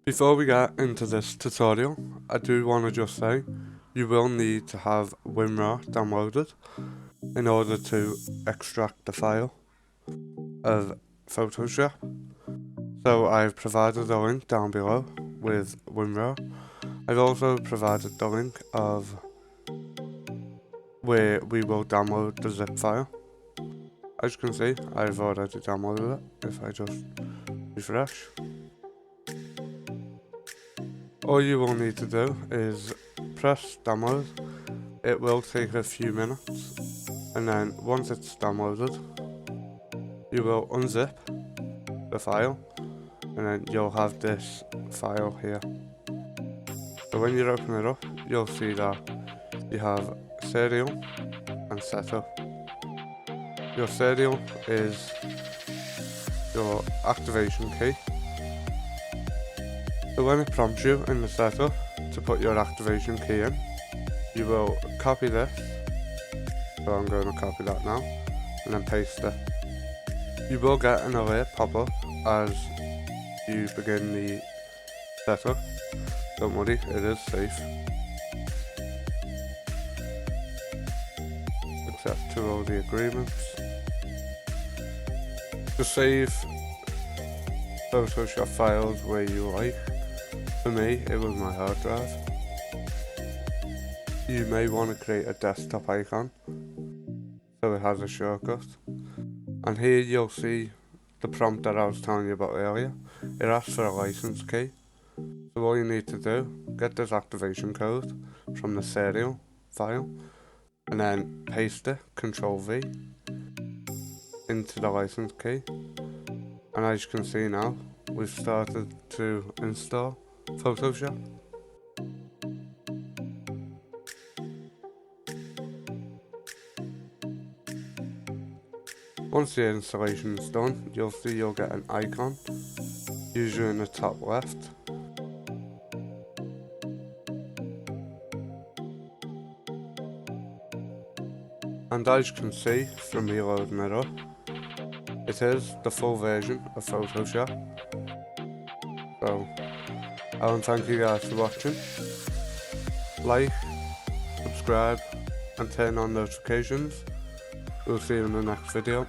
Before we get into this tutorial, I do want to just say you will need to have WinRAR downloaded in order to extract the file of Photoshop. So I've provided a link down below with WinRAR. I've also provided the link of where we will download the zip file. As you can see, I've already downloaded it if I just refresh. All you will need to do is press download. It will take a few minutes, and then once it's downloaded, you will unzip the file, and then you'll have this file here. So when you open it up, you'll see that you have serial and setup. Your serial is your activation key. So when it prompts you in the setup to put your activation key in, you will copy this. So I'm going to copy that now and then paste it. You will get an alert pop up as you begin the setup. Don't worry, it is safe. Accept to all the agreements. To save Photoshop files where you like. For me, it was my hard drive. You may want to create a desktop icon so it has a shortcut. And here you'll see the prompt that I was telling you about earlier. It asks for a license key. So all you need to do, get this activation code from the serial file and then paste it, Ctrl V, into the license key. And as you can see now, we've started to install Photoshop. Once the installation is done, you'll see you'll get an icon, usually in the top left. And as you can see from me loading it up, it is the full version of Photoshop. So I want to thank you guys for watching. Like, subscribe and turn on notifications. We'll see you in the next video.